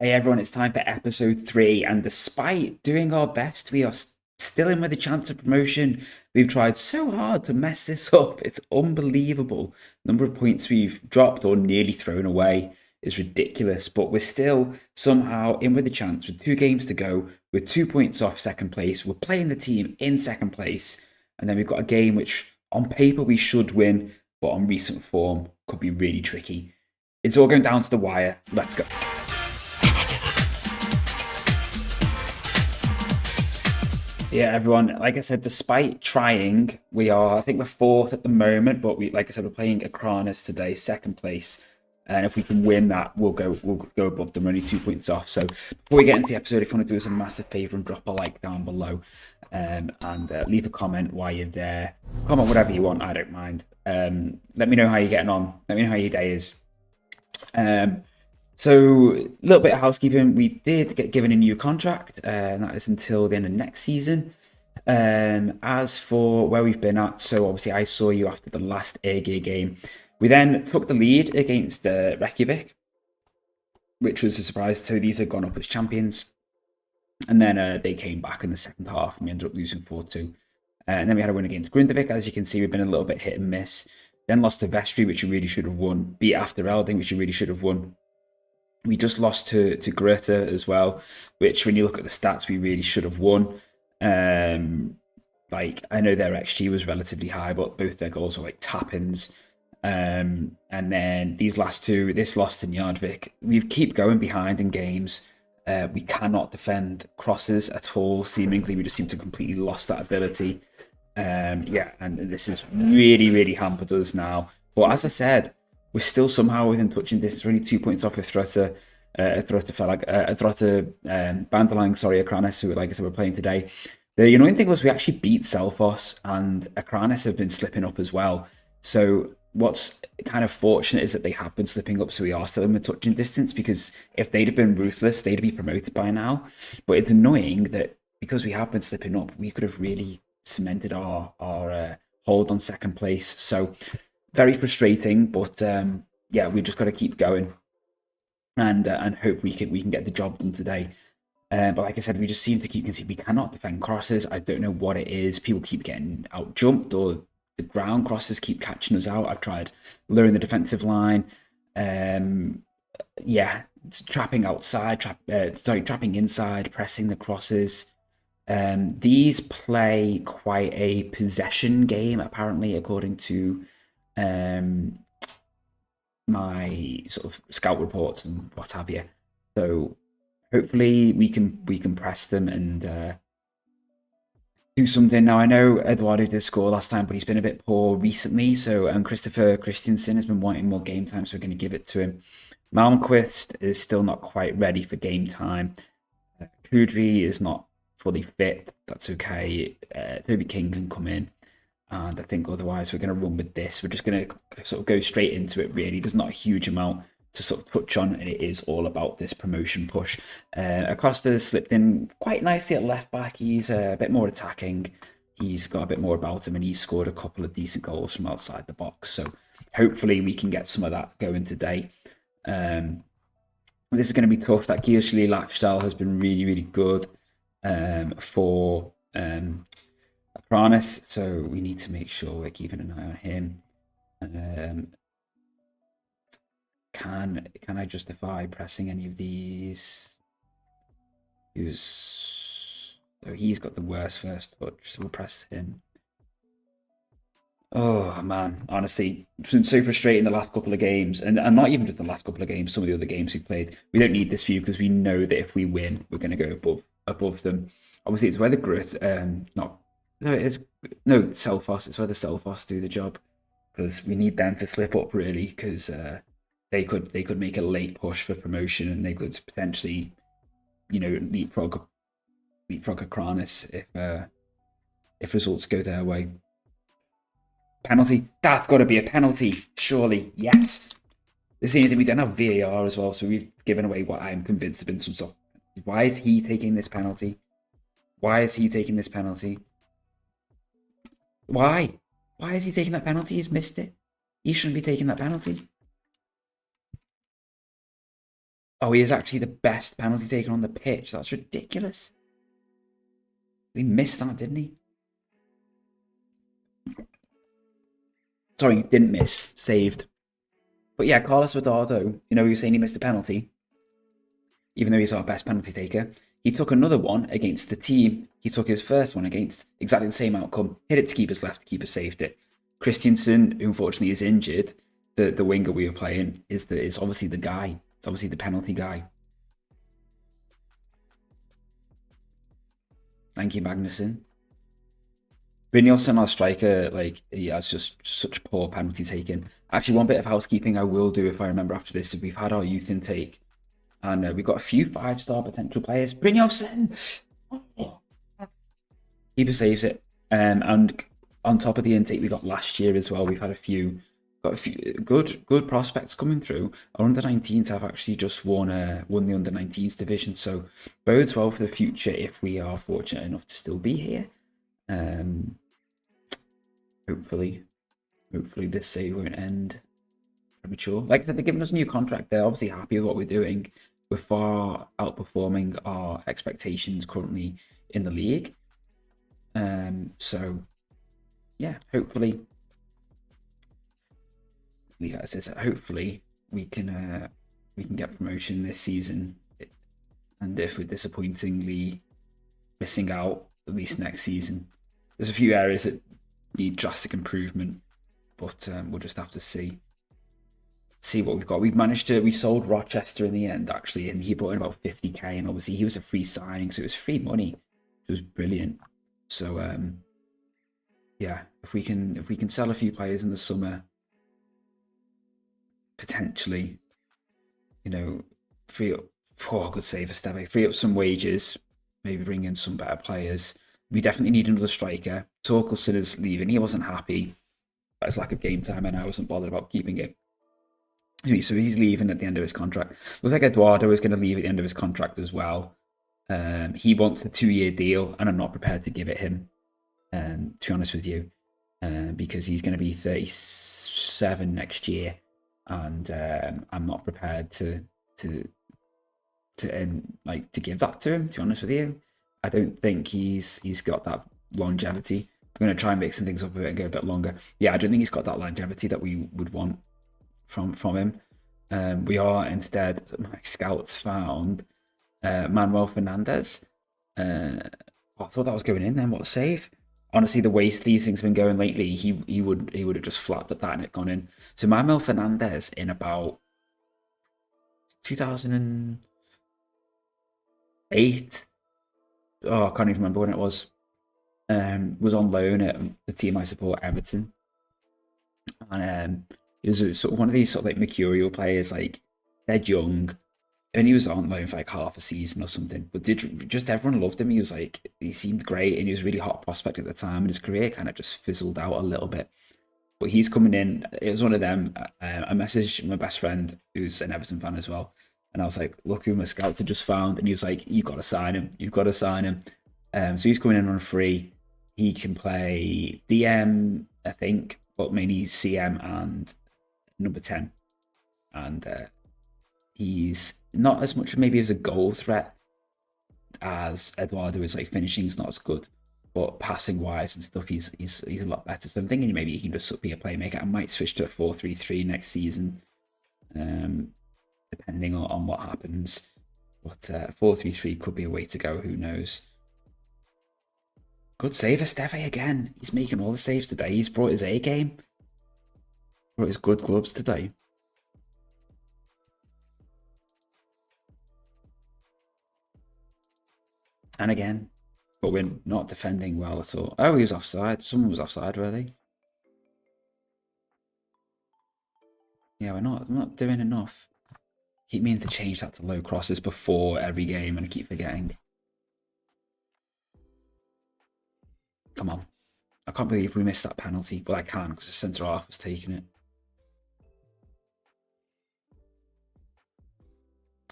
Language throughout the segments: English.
Hey everyone, it's time for episode 3, and despite doing our best, we are still in with a chance of promotion. We've tried so hard to mess this up. It's unbelievable. Number of points we've dropped or nearly thrown away is ridiculous, but we're still somehow in with a chance with 2 games to go. We're 2 points off second place. We're playing the team in second place, and then we've got a game which on paper we should win, but on recent form could be really tricky. It's all going down to the wire. Let's go. Yeah, everyone. Like I said, despite trying, I think we're fourth at the moment, but like I said, we're playing Akranis today, second place. And if we can win that, we'll go above them. We're only 2 points off. So before we get into the episode, if you want to do us a massive favor and drop a like down below, and leave a comment while you're there. Comment whatever you want. I don't mind. Let me know how you're getting on. Let me know how your day is. So a little bit of housekeeping. We did get given a new contract, and that is until the end of next season. As for where we've been at, so obviously I saw you after the last AG game. We then took the lead against Reykjavik, which was a surprise. So these had gone up as champions, and then they came back in the second half, and we ended up losing 4-2. And then we had a win against Grundavik. As you can see, we've been a little bit hit and miss. Then lost to Vestry, which we really should have won. Beat after Elding, which we really should have won. We just lost to Greta as well, which when you look at the stats, we really should have won. Like I know their XG was relatively high, but both their goals were like tap-ins. And then these last two, this loss to Njardvik, we keep going behind in games. We cannot defend crosses at all. Seemingly, we just seem to completely lost that ability. Yeah, and this has really, really hampered us now. But as I said, we're still somehow within touching distance. We're only 2 points off of Thrutter, Bandalang, sorry, Akranis, who, like I said, we're playing today. The annoying thing was we actually beat Selfos, and Akranis have been slipping up as well. So what's kind of fortunate is that they have been slipping up, so we are still in the touching distance, because if they'd have been ruthless, they'd be promoted by now. But it's annoying that because we have been slipping up, we could have really cemented our hold on second place. So very frustrating, but yeah, we've just got to keep going and hope we can get the job done today. But like I said, we just seem to keep conceding. We cannot defend crosses. I don't know what it is. People keep getting out jumped, or the ground crosses keep catching us out. I've tried lowering the defensive line. Yeah, trapping outside, trapping inside, pressing the crosses. These play quite a possession game, apparently, according to um, my sort of scout reports and what have you. So hopefully we can press them and do something. Now I know Eduardo did score last time, but he's been a bit poor recently. So Christopher Christensen has been wanting more game time, so we're going to give it to him. Malmquist is still not quite ready for game time. Kudry is not fully fit. That's okay. Toby King can come in. And I think otherwise we're going to run with this. We're just going to sort of go straight into it, really. There's not a huge amount to sort of touch on, and it is all about this promotion push. Acosta slipped in quite nicely at left back. He's a bit more attacking. He's got a bit more about him, and he's scored a couple of decent goals from outside the box. So hopefully we can get some of that going today. This is going to be tough. That Gilshli Lackstyle has been really, really good for Akranis, so we need to make sure we're keeping an eye on him. Can I justify pressing any of these? He's got the worst first touch, so we'll press him. Oh man, honestly, it's been so frustrating the last couple of games, and not even just the last couple of games, some of the other games we've played. We don't need this view because we know that if we win, we're going to go above them. Obviously, it's where the grit, not no, it is no Selfos. It's where the Selfos do the job, because we need them to slip up really, because they could make a late push for promotion, and they could potentially, leapfrog Akranis if results go their way. Penalty. That's got to be a penalty, surely. Yes. The same thing, we don't have VAR as well, so we've given away what I'm convinced have been some sort of... Why is he taking this penalty? Why is he taking this penalty? Why? Why is he taking that penalty? He's missed it. He shouldn't be taking that penalty. Oh, he is actually the best penalty taker on the pitch. That's ridiculous. He missed that, didn't he? Sorry, he didn't miss. Saved. But yeah, Carlos Eduardo, you were saying he missed a penalty, even though he's our best penalty taker. He took another one against the team. He took his first one against exactly the same outcome. Hit it to keeper's left, the keeper saved it. Christensen, who unfortunately is injured, the winger we were playing, is obviously the guy. It's obviously the penalty guy. Thank you, Magnussen. Brynjolfsson, our striker, he has just such poor penalty taking. Actually, one bit of housekeeping I will do if I remember after this. We've had our youth intake, and we've got a few 5-star potential players. Brynjolfsson! Oh. Keeper saves it. And on top of the intake we got last year as well, we've had a few good prospects coming through. Our under-19s have actually just won the under-19s division, so bodes well for the future if we are fortunate enough to still be here. Hopefully this save won't end premature. Like I said, they're giving us a new contract. They're obviously happy with what we're doing. We're far outperforming our expectations currently in the league. So yeah, hopefully we can get promotion this season. And if we're disappointingly missing out, at least next season. There's a few areas that need drastic improvement, but we'll just have to see what we've got. We sold Rochester in the end, actually, and he brought in about 50k, and obviously he was a free signing, so it was free money. It was brilliant. So yeah, if we can sell a few players in the summer, potentially, free up. Oh, good save for Steve. Free up some wages, maybe bring in some better players. We definitely need another striker. Torkelson is leaving. He wasn't happy about his lack of game time, and I wasn't bothered about keeping it. So he's leaving at the end of his contract. Looks like Eduardo is going to leave at the end of his contract as well. He wants a 2-year deal, and I'm not prepared to give it him, to be honest with you, because he's going to be 37 next year, and I'm not prepared to give that to him, to be honest with you. I don't think he's got that longevity. I'm going to try and mix some things up a bit and go a bit longer. Yeah, I don't think he's got that longevity that we would want from him. We are instead, my scouts found Manuel Fernandez. I thought that was going in then. What a save. Honestly, the way these things have been going lately, he would have just flapped at that and it gone in. So Manuel Fernandez in about 2008, I can't even remember when it was on loan at the team I support, Everton. And he was sort of one of these sort of like mercurial players, like they're young. And he was on loan for like half a season or something. But just everyone loved him. He seemed great, and he was a really hot prospect at the time. And his career kind of just fizzled out a little bit. But he's coming in. It was one of them. I messaged my best friend, who's an Everton fan as well. And I was like, look who my scouts had just found. And he was like, you've got to sign him. You've got to sign him. So he's coming in on a free. He can play DM, I think, but mainly CM and number 10. And he's not as much maybe as a goal threat as Eduardo is. Like finishing's not as good, but passing wise and stuff, he's a lot better. So I'm thinking maybe he can just be a playmaker. I might switch to a 4-3-3 next season, depending on what happens. But 4-3-3 could be a way to go. Who knows? Good save, Esteve again. He's making all the saves today. He's brought his A game. Brought his good gloves today. And again, but we're not defending well at all. Oh, he was offside. Someone was offside, were they? Yeah, we're not doing enough. Keep meaning to change that to low crosses before every game, and I keep forgetting. Come on. I can't believe we missed that penalty, but I can because the centre half was taking it.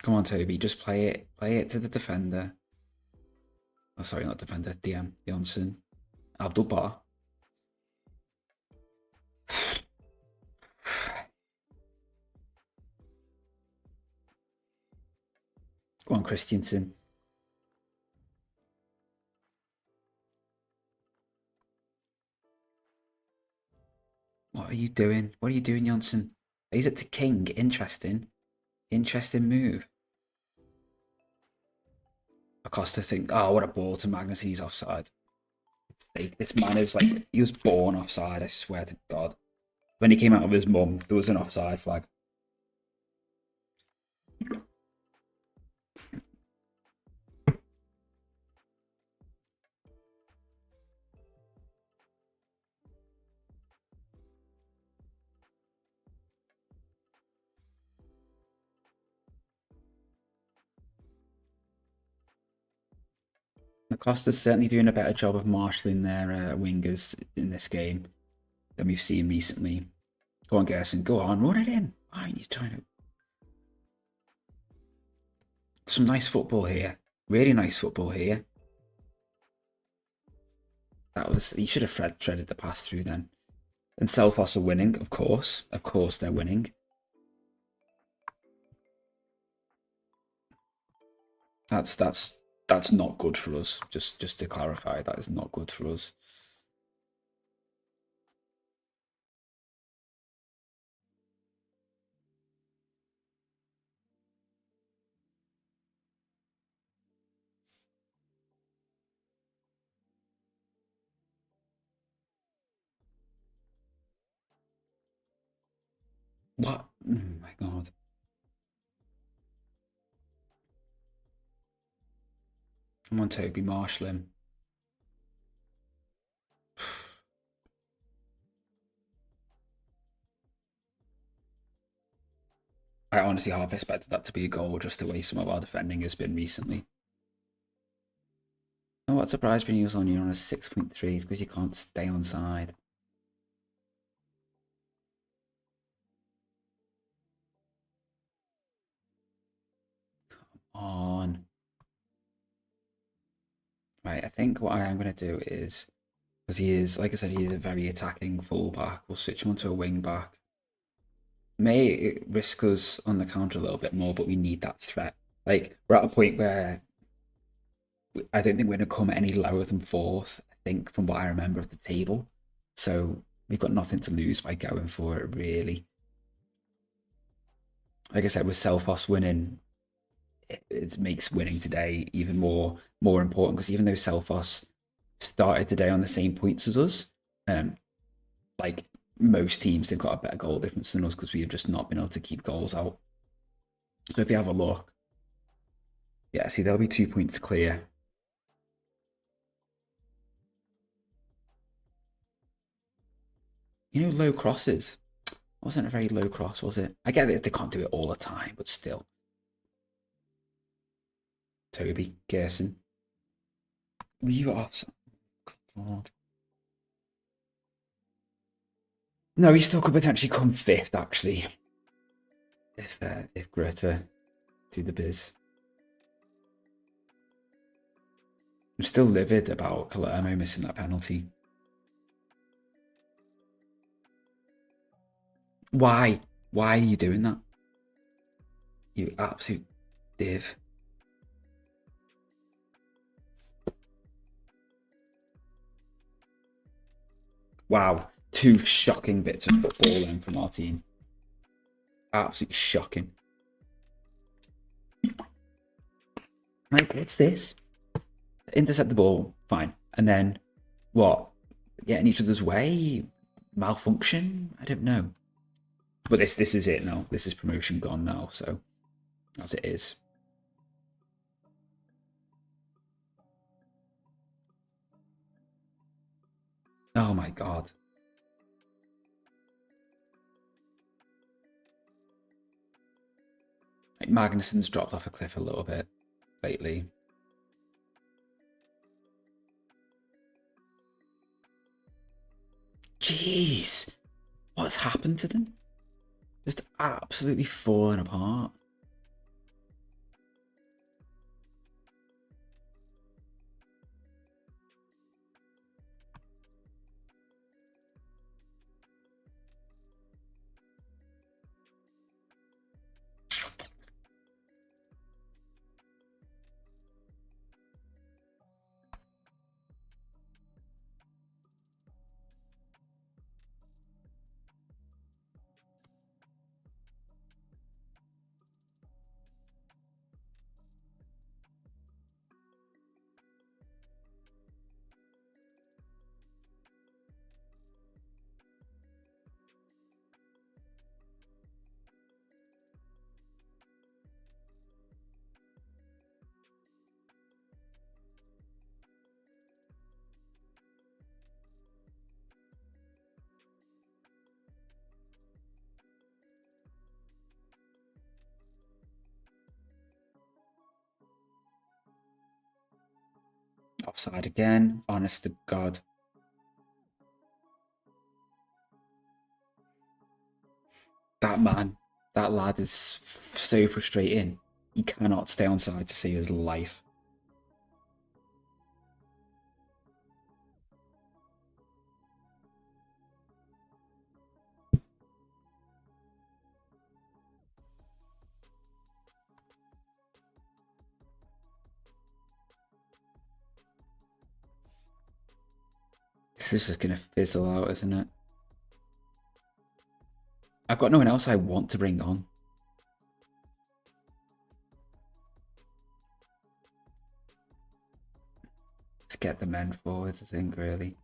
Come on, Toby, just play it. Play it to the defender. Oh, sorry, not defender. DM Johnson. Abdul Bar. Go on, Christiansen. What are you doing? What are you doing, Johnson? Is it to King? Interesting. Interesting move. Acosta think, oh, what a ball to Magnus. He's offside. This man is like, he was born offside, I swear to God. When he came out of his mum, there was an offside flag. Acosta's certainly doing a better job of marshalling their wingers in this game than we've seen recently. Go on, Gerson, go on, run it in. Why aren't you trying to... Some nice football here. Really nice football here. That was... He should have threaded the pass through then. And Selfos are winning, of course. Of course they're winning. That's not good for us. Just to clarify, that is not good for us. What? Oh my God. Come on, Toby, marshal him. I honestly half expected that to be a goal, just the way some of our defending has been recently. And what surprised me was you're on a 6.3 is because you can't stay on side. Come on. Right, I think what I am going to do is, because he is, like I said, he is a very attacking fullback, we'll switch him onto a wing back. May risk us on the counter a little bit more, but we need that threat. Like, we're at a point where I don't think we're going to come any lower than fourth, I think, from what I remember of the table. So we've got nothing to lose by going for it, really. Like I said, with Selfos winning, it makes winning today even more important, because even though Selfos started the day on the same points as us, like most teams, they've got a better goal difference than us because we have just not been able to keep goals out. So if you have a look, yeah, see, there'll be 2 points clear. You know, low crosses. Wasn't a very low cross, was it? I get it, they can't do it all the time, but still. Toby, Gerson. Were you offside? God. No, he still could potentially come fifth, actually. If Greta do the biz. I'm still livid about Palermo missing that penalty. Why? Why are you doing that? You absolute div. Wow. 2 shocking bits of football then from our team. Absolutely shocking. Like, what's this? Intercept the ball, fine. And then, what? Get in each other's way? Malfunction? I don't know. But this is it now. This is promotion gone now, so as it is. Oh my God. Like, Magnussen's dropped off a cliff a little bit lately. Jeez. What's happened to them? Just absolutely falling apart. Offside again. Honest to God. That lad is so frustrating. He cannot stay on side to save his life. This is just going to fizzle out, isn't it? I've got no one else I want to bring on. Let's get the men forwards, I think, really.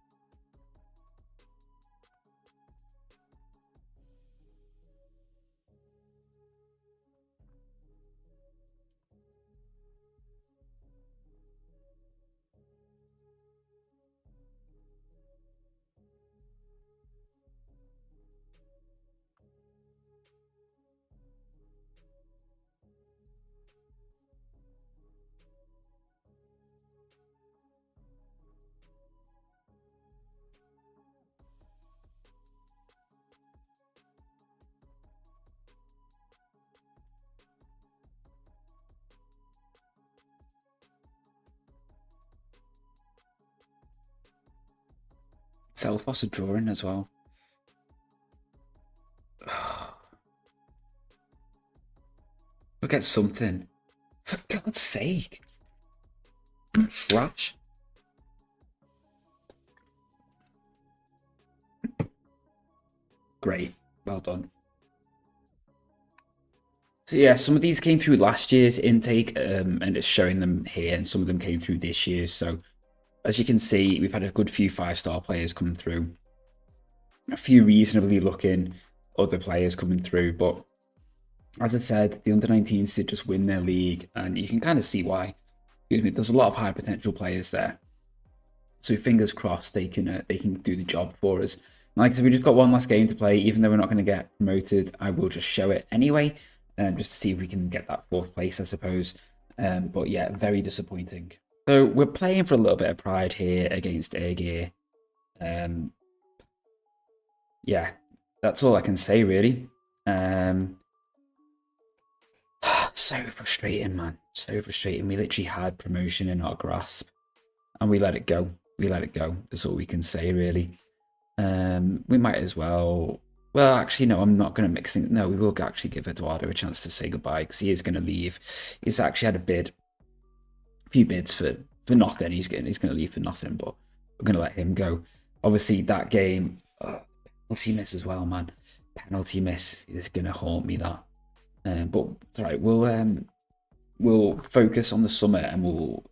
Selfos are drawing as well. We'll get something. For God's sake. Trash. Great. Well done. So yeah, some of these came through last year's intake, and it's showing them here, and some of them came through this year's. So as you can see, we've had a good few 5-star players come through. A few reasonably looking other players coming through, but as I've said, the under-19s did just win their league, and you can kind of see why. Excuse me, there's a lot of high potential players there. So fingers crossed they can do the job for us. Like I said, we just got one last game to play. Even though we're not going to get promoted, I will just show it anyway, just to see if we can get that 4th place, I suppose. But yeah, very disappointing. So we're playing for a little bit of pride here against Air. Yeah, that's all I can say, really. So frustrating, man. So frustrating. We literally had promotion in our grasp, and we let it go. We let it go. That's all we can say, really. We might as well. Well, actually, no, I'm not going to mix things. No, we will actually give Eduardo a chance to say goodbye because he is going to leave. He's actually had a few bids for nothing. He's going to leave for nothing, but we're going to let him go. Obviously, that game, penalty miss as well, man. Penalty miss is going to haunt me, that. But all right, we'll focus on the summer and we'll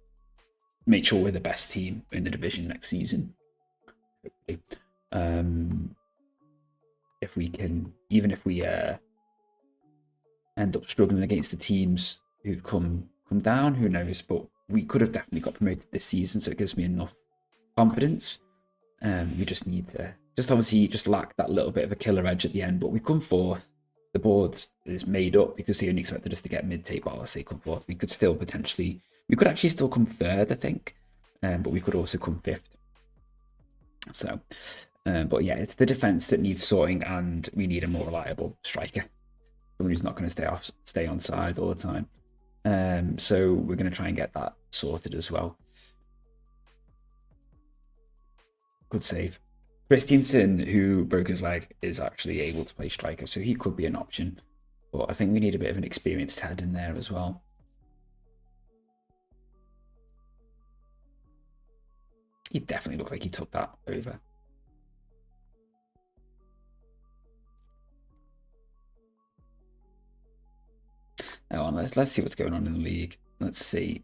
make sure we're the best team in the division next season. If we can, even if we end up struggling against the teams who've come down, who knows? But we could have definitely got promoted this season, so it gives me enough confidence. We just need to obviously lack that little bit of a killer edge at the end. But we come 4th. The board is made up because they only expected us to get mid-table. I'll say come 4th. We could actually still come 3rd, I think, but we could also come 5th. So, but yeah, it's the defense that needs sorting, and we need a more reliable striker, someone who's not going to stay on side all the time. So we're going to try and get that sorted as well. Good save. Christiansen, who broke his leg, is actually able to play striker, so he could be an option. But I think we need a bit of an experienced head in there as well. He definitely looked like he took that over. Oh, let's see what's going on in the league. Let's see.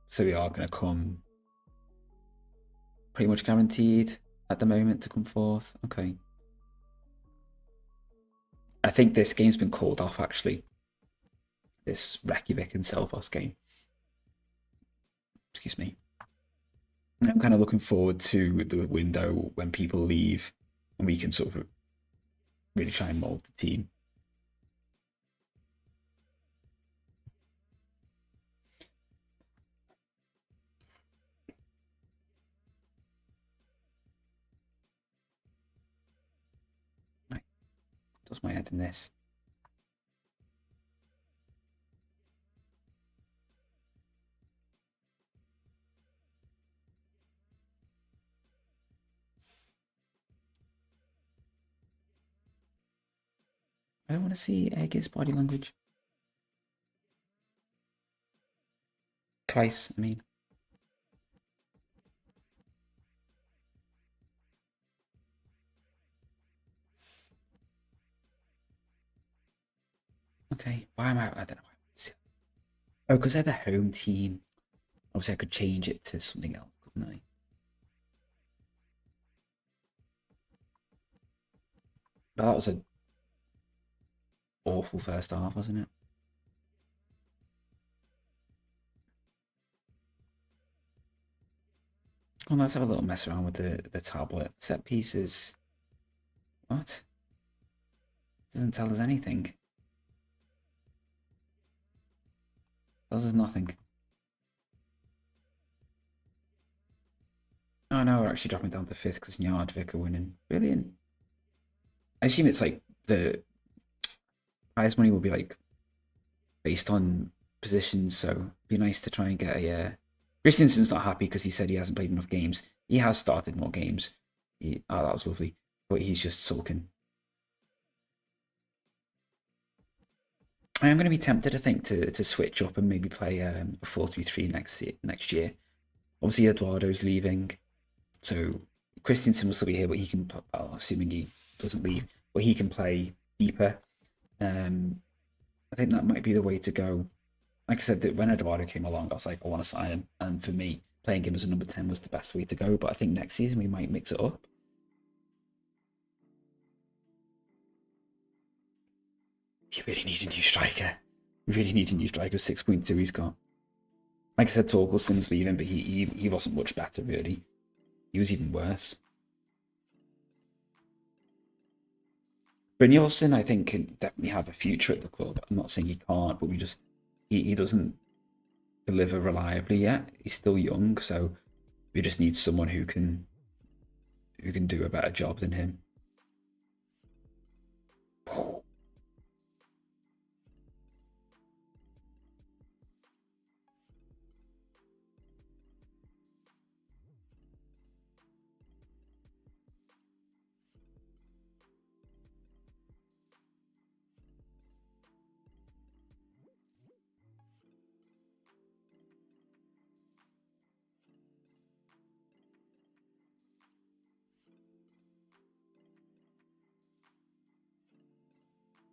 So we are going to come pretty much guaranteed at the moment to come 4th. Okay. I think this game's been called off, actually. This Reykjavik and Selfoss game. Excuse me. I'm kind of looking forward to the window when people leave and we can sort of really try and mold the team. does my head in this. I don't want to see Egg's body language. Twice, I mean. Okay, why am I don't know. Oh, because they're the home team. Obviously, I could change it to something else, couldn't I? But that was an awful first half, wasn't it? Come on, let's have a little mess around with the tablet. Set pieces. What? Doesn't tell us anything. Tells us nothing. Oh no, we're actually dropping down to 5th because Njardvik are winning. Brilliant. I assume it's like the prize money will be like based on positions, so it'd be nice to try and get a. Christensen's not happy because he said he hasn't played enough games. He has started more games. Oh, that was lovely, but he's just sulking. I am going to be tempted, I think, to switch up and maybe play a 4-3-3 next year. Obviously, Eduardo's leaving, so Christensen will still be here, but he can. Well, assuming he doesn't leave, but he can play deeper. I think that might be the way to go. Like I said, that when Eduardo came along, I was like, I want to sign him, and for me, playing him as a number 10 was the best way to go. But I think next season we might mix it up. You really need a new striker. We really need a new striker. 6.2 he's got. Like I said, Torkelson's leaving, but he wasn't much better, really. He was even worse. Brynjolfsson, I think, can definitely have a future at the club. I'm not saying he can't, but he doesn't deliver reliably yet. He's still young, so we just need someone who can do a better job than him.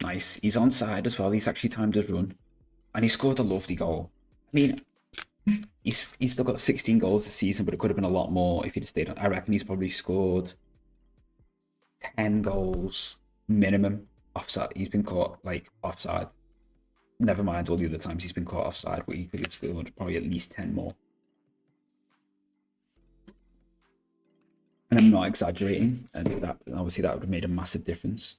Nice. He's onside as well. He's actually timed his run. And he scored a lovely goal. I mean, he's still got 16 goals this season, but it could have been a lot more if he'd have stayed on. I reckon he's probably scored 10 goals minimum offside. He's been caught like offside. Never mind all the other times he's been caught offside, but he could have scored probably at least 10 more. And I'm not exaggerating, and that obviously that would have made a massive difference.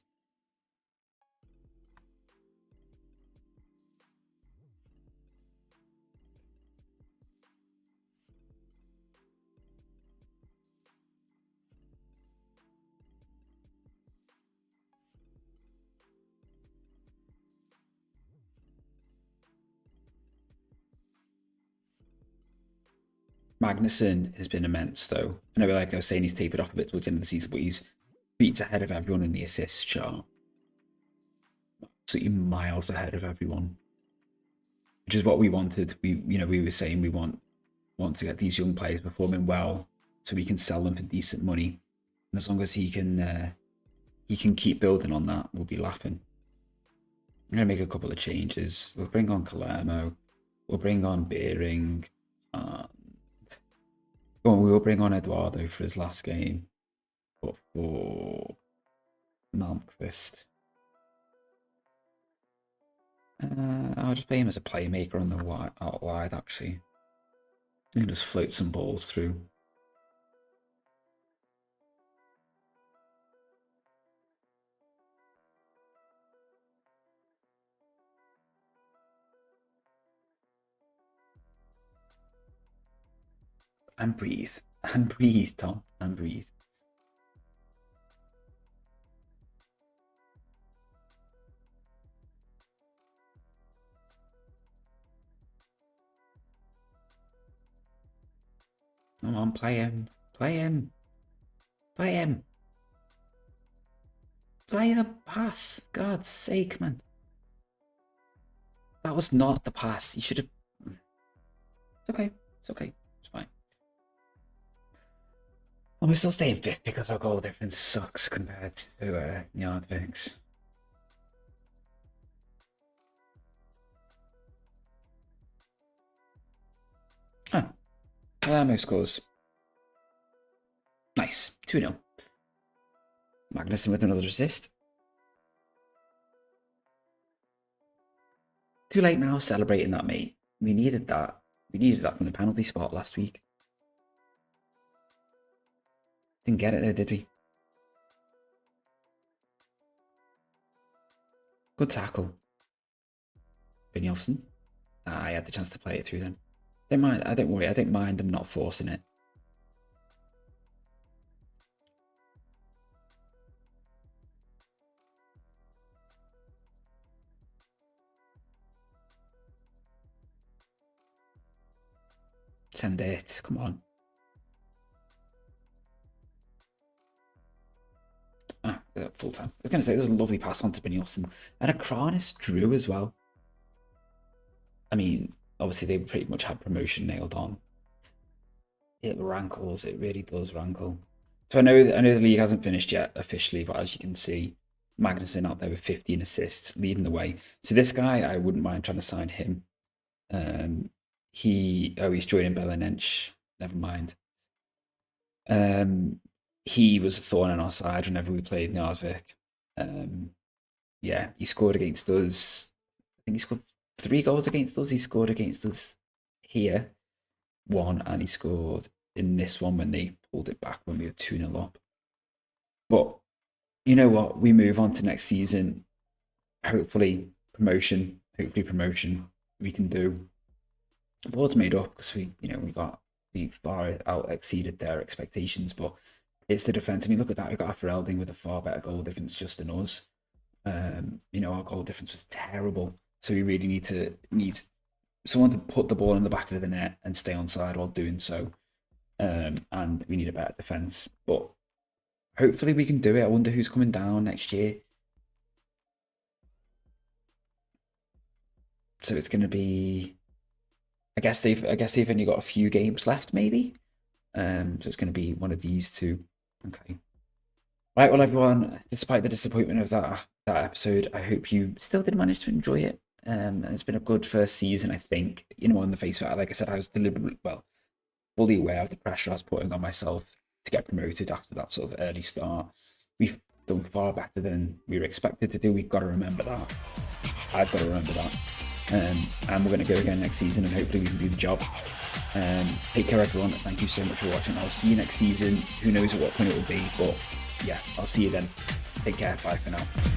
Magnussen has been immense, though. I know, like I was saying, he's tapered off a bit towards the end of the season, but he's beats ahead of everyone in the assists chart. Absolutely miles ahead of everyone, which is what we wanted. We were saying we want to get these young players performing well, so we can sell them for decent money. And as long as he can keep building on that, we'll be laughing. I'm gonna make a couple of changes. We'll bring on Palermo. We'll bring on Beering. We will bring on Eduardo for his last game, but for Malmqvist, I'll just play him as a playmaker on the out wide. Actually, he can just float some balls through. And breathe. And breathe, Tom. And breathe. Come on, play him. Play him. Play him. Play the pass. God's sake, man. That was not the pass. You should have... It's okay. It's okay. It's fine. And we're still staying fifth because our goal difference sucks compared to yard picks. Oh. Palermo scores. Nice. 2-0. Magnussen with another assist. Too late now celebrating that, mate. We needed that. We needed that from the penalty spot last week. Didn't get it though, did we? Good tackle. Vinjolfsson. I had the chance to play it through them. Don't mind. I don't worry. I don't mind them not forcing it. Send it. Come on. Full time. I was going to say, there's a lovely pass on to Vinjolfsson. And a Kranis drew as well. I mean, obviously they pretty much had promotion nailed on. It rankles. It really does rankle. So I know the league hasn't finished yet officially, but as you can see, Magnussen out there with 15 assists, leading the way. So this guy, I wouldn't mind trying to sign him. He's joining Belenench. Never mind. He was a thorn in our side whenever we played Narvik. Yeah, he scored against us. I think he scored 3 goals against us. He scored against us here, 1, and he scored in this one when they pulled it back when we were 2-0 up. But you know what? We move on to next season. Hopefully promotion. We can do. The board's made up because we far out exceeded their expectations, but it's the defense. I mean, look at that. We got Elding with a far better goal difference just than us. Our goal difference was terrible, so we really need someone to put the ball in the back of the net and stay onside while doing so. And we need a better defense, but hopefully we can do it. I wonder who's coming down next year. So it's going to be. I guess they've only got a few games left, maybe. So it's going to be one of these two. Okay. Right, well, everyone, despite the disappointment of that episode, I hope you still did manage to enjoy it. And it's been a good first season, I think. On the face of it, like I said, I was fully aware of the pressure I was putting on myself to get promoted after that sort of early start. We've done far better than we were expected to do. We've got to remember that. I've got to remember that. And we're going to go again next season, and hopefully we can do the job. Take care, everyone. Thank you so much for watching. I'll see you next season. Who knows at what point it will be, but yeah, I'll see you then. Take care. Bye for now.